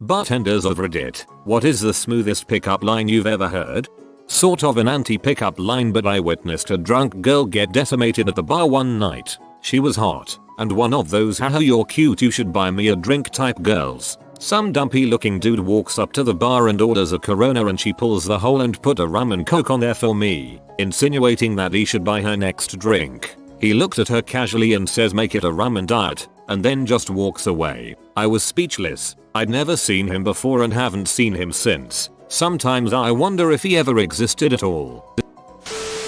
Bartenders of Reddit, what is the smoothest pickup line you've ever heard? Sort of an anti-pickup line, but I witnessed a drunk girl get decimated at the bar one night. She was hot, and one of those haha you're cute you should buy me a drink type girls. Some dumpy looking dude walks up to the bar and orders a Corona, and she pulls the hole and put a rum and coke on there for me, insinuating that he should buy her next drink. He looked at her casually and says make it a rum and diet, and then just walks away. I was speechless. I'd never seen him before and haven't seen him since. Sometimes I wonder if he ever existed at all.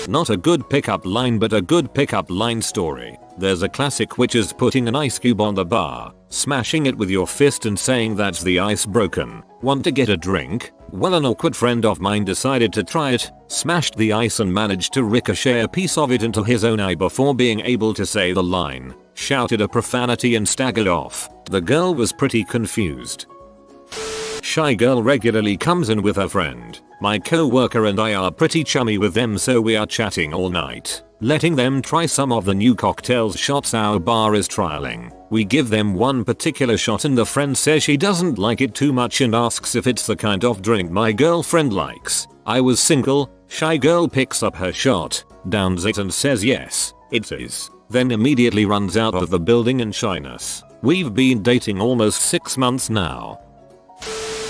Not a good pickup line, but a good pickup line story. There's a classic, which is putting an ice cube on the bar, smashing it with your fist and saying that's the ice broken. Want to get a drink? Well, an awkward friend of mine decided to try it, smashed the ice and managed to ricochet a piece of it into his own eye before being able to say the line, shouted a profanity and staggered off. The girl was pretty confused. Shy girl regularly comes in with her friend. My co-worker and I are pretty chummy with them, so we are chatting all night, letting them try some of the new cocktails shots our bar is trialing. We give them one particular shot and the friend says she doesn't like it too much and asks if it's the kind of drink my girlfriend likes. I was single. Shy girl picks up her shot, downs it and says yes, it is, then immediately runs out of the building in shyness. We've been dating almost 6 months now.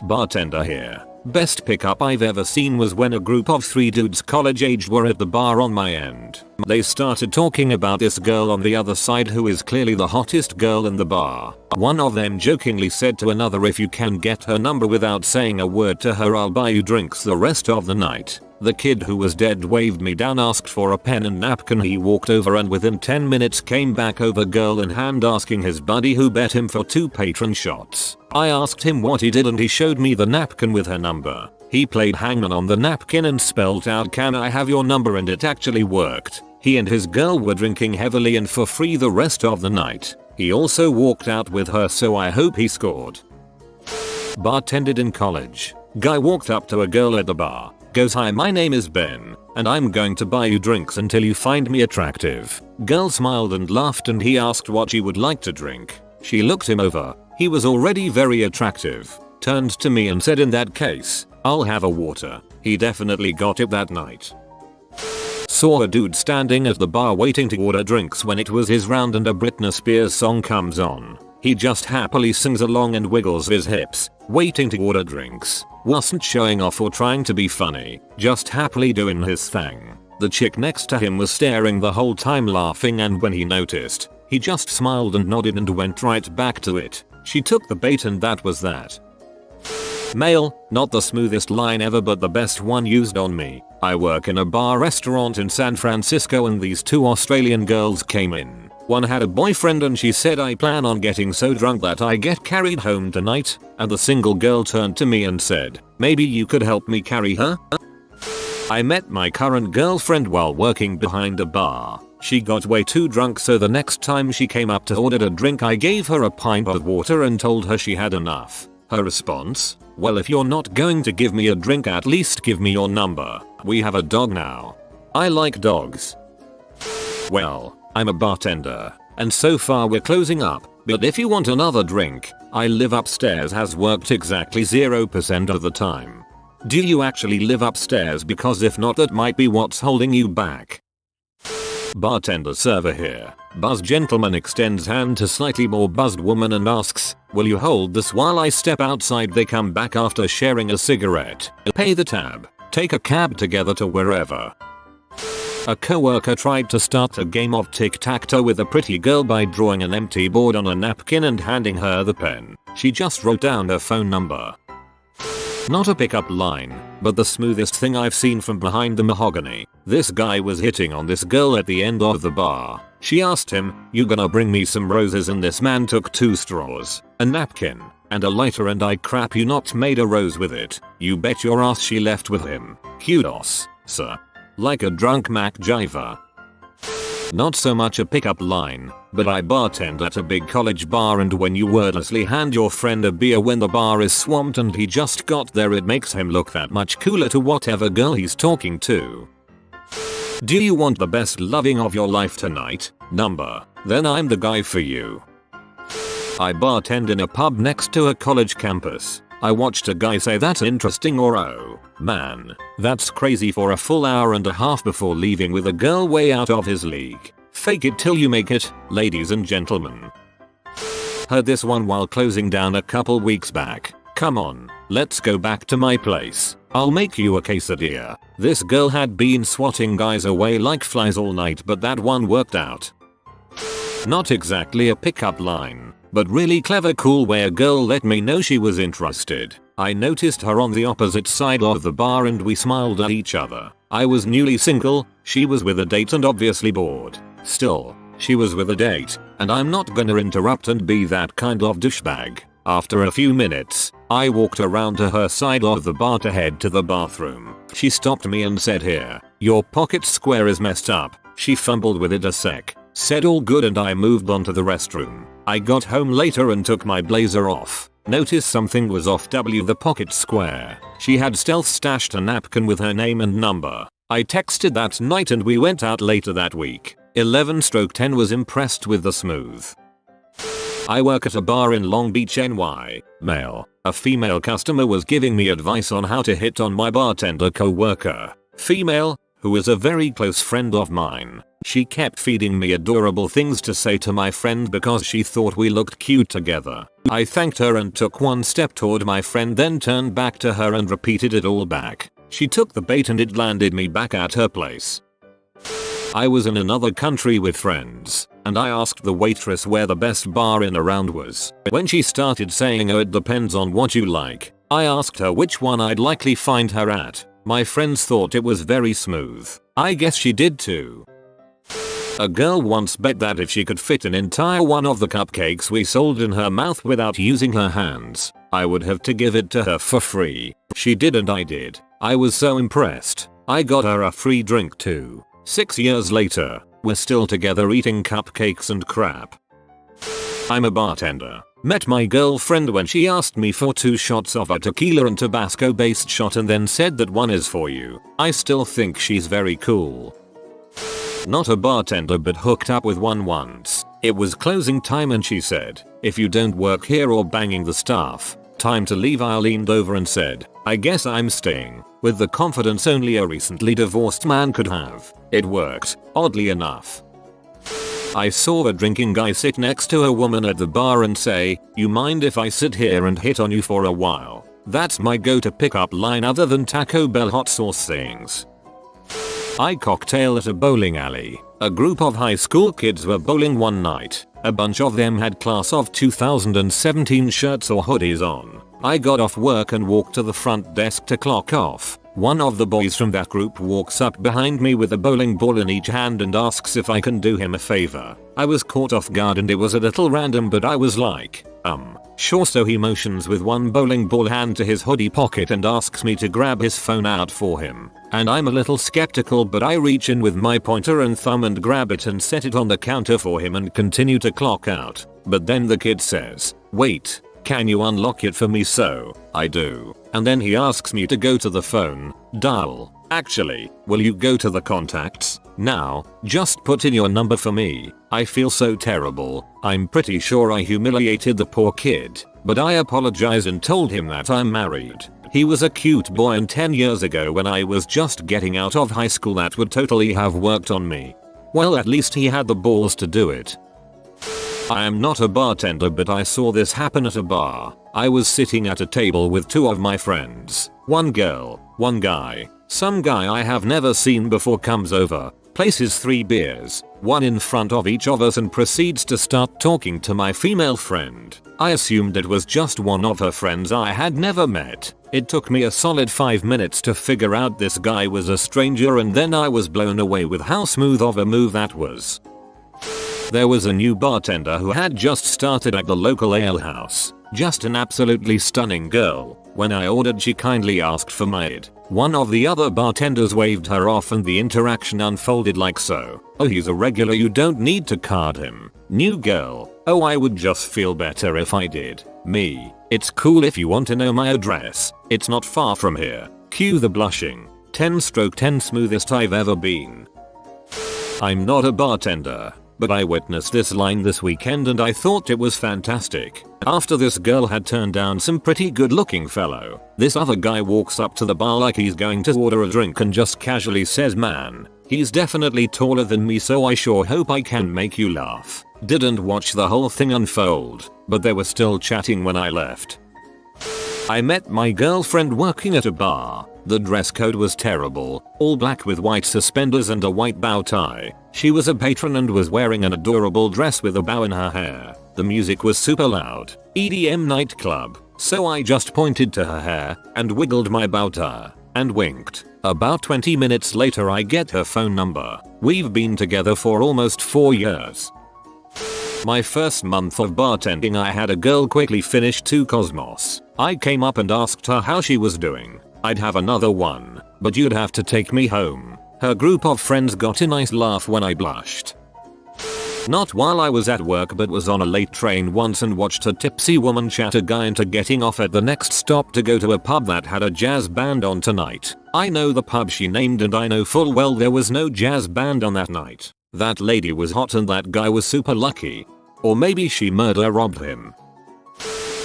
Bartender here. Best pickup I've ever seen was when a group of 3 dudes college aged were at the bar on my end. They started talking about this girl on the other side who is clearly the hottest girl in the bar. One of them jokingly said to another, if you can get her number without saying a word to her, I'll buy you drinks the rest of the night. The kid who was dead waved me down, asked for a pen and napkin. He walked over and within 10 minutes came back over girl in hand asking his buddy who bet him for 2 patron shots. I asked him what he did and he showed me the napkin with her number. He played hangman on the napkin and spelled out can I have your number, and it actually worked. He and his girl were drinking heavily and for free the rest of the night. He also walked out with her, so I hope he scored. Bartended in college. Guy walked up to a girl at the bar. Goes, hi, my name is Ben, and I'm going to buy you drinks until you find me attractive. Girl smiled and laughed and he asked what she would like to drink. She looked him over. He was already very attractive. Turned to me and said, in that case, I'll have a water. He definitely got it that night. Saw a dude standing at the bar waiting to order drinks when it was his round and a Britney Spears song comes on. He just happily sings along and wiggles his hips, waiting to order drinks. Wasn't showing off or trying to be funny, just happily doing his thing. The chick next to him was staring the whole time laughing, and when he noticed, he just smiled and nodded and went right back to it. She took the bait and that was that. Male, not the smoothest line ever but the best one used on me. I work in a bar restaurant in San Francisco and these 2 Australian girls came in. One had a boyfriend and she said, I plan on getting so drunk that I get carried home tonight, and the single girl turned to me and said, maybe you could help me carry her? I met my current girlfriend while working behind a bar. She got way too drunk, so the next time she came up to order a drink I gave her a pint of water and told her she had enough. Her response? Well, if you're not going to give me a drink, at least give me your number. We have a dog now. I like dogs. Well, I'm a bartender, and so far we're closing up, but if you want another drink, I live upstairs has worked exactly 0% of the time. Do you actually live upstairs? Because if not, that might be what's holding you back. Bartender server here. Buzzed gentleman extends hand to slightly more buzzed woman and asks, will you hold this while I step outside? They come back after sharing a cigarette. Pay the tab. Take a cab together to wherever. A coworker tried to start a game of tic-tac-toe with a pretty girl by drawing an empty board on a napkin and handing her the pen. She just wrote down her phone number. Not a pickup line, but the smoothest thing I've seen from behind the mahogany. This guy was hitting on this girl at the end of the bar. She asked him, you gonna bring me some roses? And this man took 2 straws, a napkin, and a lighter, and I crap you not made a rose with it. You bet your ass she left with him. Kudos, sir. Like a drunk MacGyver. Not so much a pickup line, but I bartend at a big college bar, and when you wordlessly hand your friend a beer when the bar is swamped and he just got there, it makes him look that much cooler to whatever girl he's talking to. Do you want the best loving of your life tonight? Number? Then I'm the guy for you. I bartend in a pub next to a college campus. I watched a guy say that's interesting or oh man, that's crazy for a full hour and a half before leaving with a girl way out of his league. Fake it till you make it, ladies and gentlemen. Heard this one while closing down a couple weeks back. Come on, let's go back to my place. I'll make you a quesadilla. This girl had been swatting guys away like flies all night, but that one worked out. Not exactly a pickup line, but really clever cool way a girl let me know she was interested. I noticed her on the opposite side of the bar and we smiled at each other. I was newly single, she was with a date and obviously bored. Still, she was with a date, and I'm not gonna interrupt and be that kind of douchebag. After a few minutes, I walked around to her side of the bar to head to the bathroom. She stopped me and said, "Here, your pocket square is messed up." She fumbled with it a sec, said all good, and I moved on to the restroom. I got home later and took my blazer off. Noticed something was off the pocket square. She had stealth stashed a napkin with her name and number. I texted that night and we went out later that week. 11/10 was impressed with the smooth. I work at a bar in Long Beach, NY. Male. A female customer was giving me advice on how to hit on my bartender co-worker. Female, who is a very close friend of mine. She kept feeding me adorable things to say to my friend because she thought we looked cute together. I thanked her and took one step toward my friend, then turned back to her and repeated it all back. She took the bait and it landed me back at her place. I was in another country with friends, and I asked the waitress where the best bar in around was. When she started saying, "Oh, it depends on what you like," I asked her which one I'd likely find her at. My friends thought it was very smooth. I guess she did too. A girl once bet that if she could fit an entire one of the cupcakes we sold in her mouth without using her hands, I would have to give it to her for free. She did and I did. I was so impressed. I got her a free drink too. 6 years later, we're still together eating cupcakes and crap. I'm a bartender. Met my girlfriend when she asked me for 2 shots of a tequila and Tabasco based shot and then said that one is for you. I still think she's very cool. Not a bartender, but hooked up with one once. It was closing time and she said, "If you don't work here or banging the staff, time to leave." I leaned over and said, "I guess I'm staying," with the confidence only a recently divorced man could have. It worked, oddly enough. I saw a drinking guy sit next to a woman at the bar and say, "You mind if I sit here and hit on you for a while?" That's my go-to pickup line other than Taco Bell hot sauce things. I cocktail at a bowling alley. A group of high school kids were bowling one night. A bunch of them had class of 2017 shirts or hoodies on. I got off work and walked to the front desk to clock off. One of the boys from that group walks up behind me with a bowling ball in each hand and asks if I can do him a favor. I was caught off guard and it was a little random, but I was like, sure. So he motions with one bowling ball hand to his hoodie pocket and asks me to grab his phone out for him. And I'm a little skeptical, but I reach in with my pointer and thumb and grab it and set it on the counter for him and continue to clock out. But then the kid says, "Wait, can you unlock it for me?" So I do. And then he asks me to go to the phone, dial. "Actually, will you go to the contacts? Now, just put in your number for me." I feel so terrible. I'm pretty sure I humiliated the poor kid, but I apologized and told him that I'm married. He was a cute boy, and 10 years ago when I was just getting out of high school that would totally have worked on me. Well, at least he had the balls to do it. I am not a bartender, but I saw this happen at a bar. I was sitting at a table with 2 of my friends. One girl, one guy. Some guy I have never seen before comes over, places 3 beers, one in front of each of us, and proceeds to start talking to my female friend. I assumed it was just one of her friends I had never met. It took me a solid 5 minutes to figure out this guy was a stranger, and then I was blown away with how smooth of a move that was. There was a new bartender who had just started at the local ale house. Just an absolutely stunning girl. When I ordered, she kindly asked for my ID. One of the other bartenders waved her off and the interaction unfolded like so. "Oh, he's a regular, you don't need to card him." New girl: "Oh, I would just feel better if I did." Me: "It's cool if you want to know my address. It's not far from here." Cue the blushing. 10/10 smoothest I've ever been. I'm not a bartender. but I witnessed this line this weekend and I thought it was fantastic. After this girl had turned down some pretty good looking fellow, this other guy walks up to the bar like he's going to order a drink and just casually says, "Man, he's definitely taller than me, so I sure hope I can make you laugh." Didn't watch the whole thing unfold, but they were still chatting when I left. I met my girlfriend working at a bar. The dress code was terrible, all black with white suspenders and a white bow tie. She was a patron and was wearing an adorable dress with a bow in her hair. The music was super loud, EDM nightclub, so I just pointed to her hair and wiggled my bow tie and winked. About 20 minutes later I get her phone number. We've been together for almost 4 years. My first month of bartending I had a girl quickly finish 2 Cosmos. I came up and asked her how she was doing. I'd have another one, but you'd have to take me home. Her group of friends got a nice laugh when I blushed. Not while I was at work, but was on a late train once and watched a tipsy woman chat a guy into getting off at the next stop to go to a pub that had a jazz band on tonight. I know the pub she named and I know full well there was no jazz band on that night. That lady was hot and that guy was super lucky. Or maybe she murder robbed him.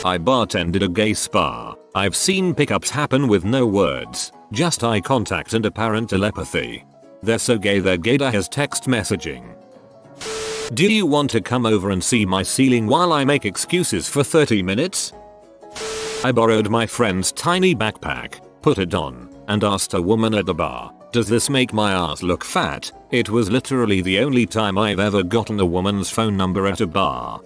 I bartended a gay spa. I've seen pickups happen with no words, just eye contact and apparent telepathy. They're so gay their gaydar has text messaging. Do you want to come over and see my ceiling while I make excuses for 30 minutes? I borrowed my friend's tiny backpack, put it on, and asked a woman at the bar, "Does this make my ass look fat?" It was literally the only time I've ever gotten a woman's phone number at a bar.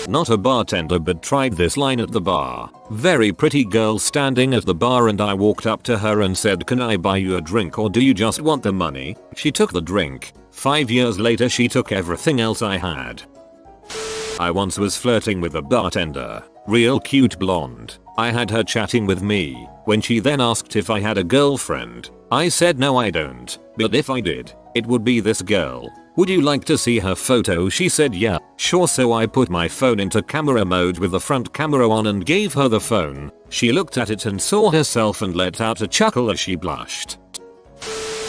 Not a bartender, but tried this line at the bar. Very pretty girl standing at the bar and I walked up to her and said, "Can I buy you a drink or do you just want the money?" She took the drink. 5 years later she took everything else I had. I once was flirting with a bartender. Real cute blonde. I had her chatting with me. When she then asked if I had a girlfriend, I said no I don't, but if I did, it would be this girl. "Would you like to see her photo?" She said yeah, sure, so I put my phone into camera mode with the front camera on and gave her the phone. She looked at it and saw herself and let out a chuckle as she blushed.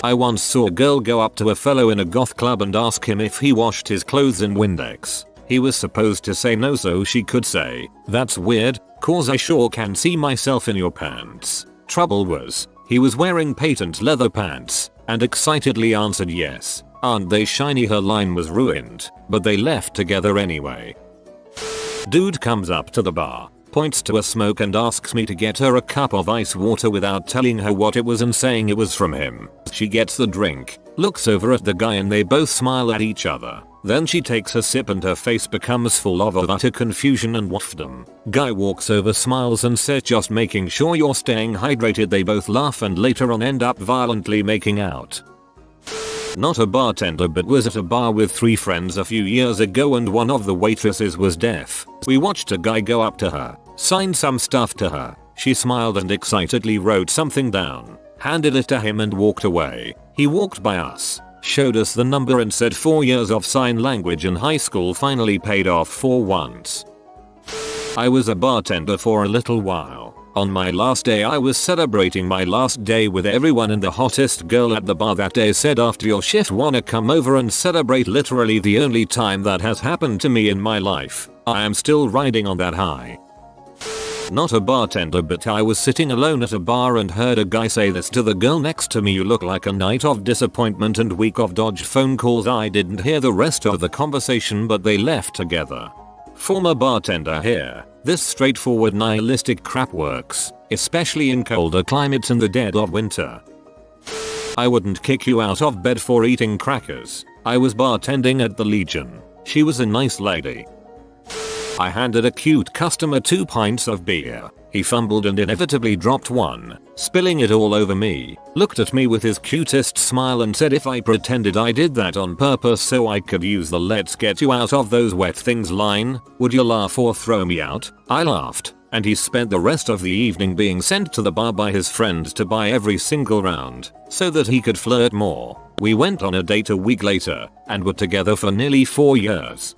I once saw a girl go up to a fellow in a goth club and ask him if he washed his clothes in Windex. He was supposed to say no so she could say, "That's weird, cause I sure can see myself in your pants." Trouble was, he was wearing patent leather pants, and excitedly answered yes. "Aren't they shiny?" Her line was ruined, but they left together anyway. Dude comes up to the bar, points to a smoke and asks me to get her a cup of ice water without telling her what it was and saying it was from him. She gets the drink, looks over at the guy and they both smile at each other. Then she takes a sip and her face becomes full of utter confusion and waffdom. Guy walks over, smiles and says, "Just making sure you're staying hydrated." They both laugh and later on end up violently making out. Not a bartender, but was at a bar with 3 friends a few years ago and one of the waitresses was deaf. We watched a guy go up to her, sign some stuff to her. She smiled and excitedly wrote something down, handed it to him and walked away. He walked by us, showed us the number and said 4 years of sign language in high school finally paid off for once. I was a bartender for a little while. On my last day I was celebrating my last day with everyone and the hottest girl at the bar that day said, "After your shift wanna come over and celebrate?" Literally the only time that has happened to me in my life. I am still riding on that high. Not a bartender, but I was sitting alone at a bar and heard a guy say this to the girl next to me, "You look like a night of disappointment and week of dodge phone calls." I didn't hear the rest of the conversation, but they left together. Former bartender here. This straightforward nihilistic crap works, especially in colder climates in the dead of winter. I wouldn't kick you out of bed for eating crackers. I was bartending at the Legion. She was a nice lady. I handed a cute customer 2 pints of beer. He fumbled and inevitably dropped one, spilling it all over me, looked at me with his cutest smile and said if I pretended I did that on purpose so I could use the "let's get you out of those wet things" line, would you laugh or throw me out? I laughed, and he spent the rest of the evening being sent to the bar by his friends to buy every single round, so that he could flirt more. We went on a date a week later, and were together for nearly 4 years.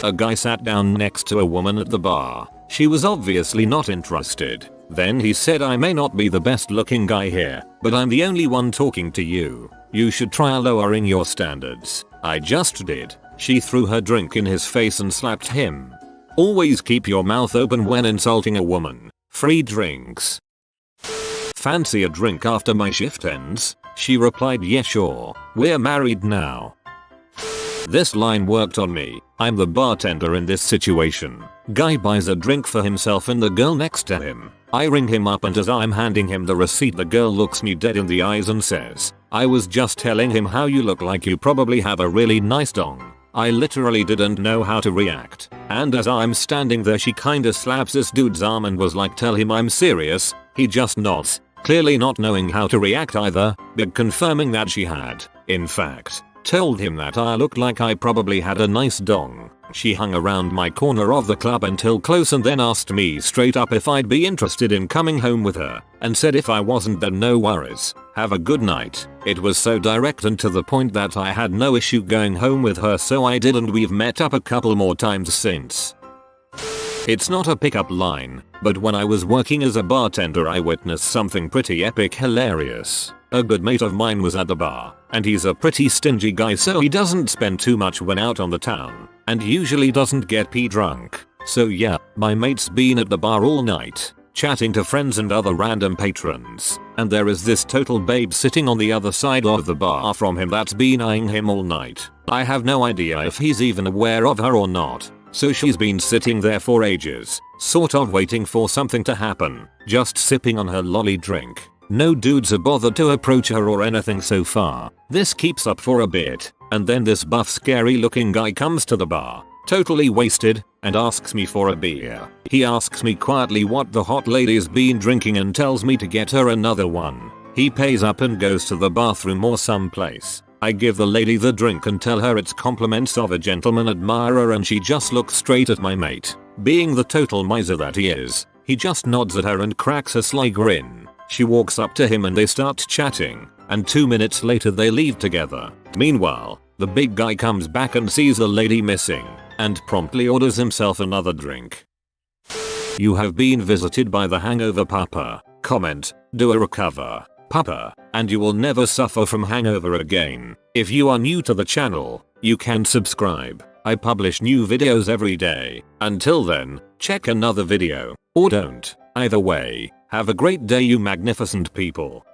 A guy sat down next to a woman at the bar. She was obviously not interested. Then he said, "I may not be the best looking guy here, but I'm the only one talking to you. You should try lowering your standards." I just did. She threw her drink in his face and slapped him. Always keep your mouth open when insulting a woman. Free drinks. Fancy a drink after my shift ends? She replied, yeah sure, we're married now. This line worked on me. I'm the bartender in this situation. Guy buys a drink for himself and the girl next to him. I ring him up and as I'm handing him the receipt the girl looks me dead in the eyes and says, I was just telling him how you look like you probably have a really nice dong. I literally didn't know how to react. And as I'm standing there she kinda slaps this dude's arm and was like, tell him I'm serious. He just nods, clearly not knowing how to react either, but confirming that she had, in fact, told him that I looked like I probably had a nice dong. She hung around my corner of the club until close and then asked me straight up if I'd be interested in coming home with her, and said if I wasn't then no worries, have a good night. It was so direct and to the point that I had no issue going home with her, so I did, and we've met up a couple more times since. It's not a pickup line, but when I was working as a bartender I witnessed something pretty epic hilarious. A good mate of mine was at the bar, and he's a pretty stingy guy, so he doesn't spend too much when out on the town, and usually doesn't get pee drunk. So yeah, my mate's been at the bar all night, chatting to friends and other random patrons, and there is this total babe sitting on the other side of the bar from him that's been eyeing him all night. I have no idea if he's even aware of her or not. So she's been sitting there for ages, sort of waiting for something to happen, just sipping on her lolly drink. No dudes have bothered to approach her or anything so far. This keeps up for a bit, and then this buff scary looking guy comes to the bar, totally wasted, and asks me for a beer. He asks me quietly what the hot lady's been drinking and tells me to get her another one. He pays up and goes to the bathroom or someplace. I give the lady the drink and tell her it's compliments of a gentleman admirer, and she just looks straight at my mate. Being the total miser that he is, he just nods at her and cracks a sly grin. She walks up to him and they start chatting, and 2 minutes later they leave together. Meanwhile, the big guy comes back and sees the lady missing, and promptly orders himself another drink. You have been visited by the hangover papa. Comment, do a recover, papa, and you will never suffer from hangover again. If you are new to the channel, you can subscribe. I publish new videos every day. Until then, check another video, or don't. Either way, have a great day you magnificent people.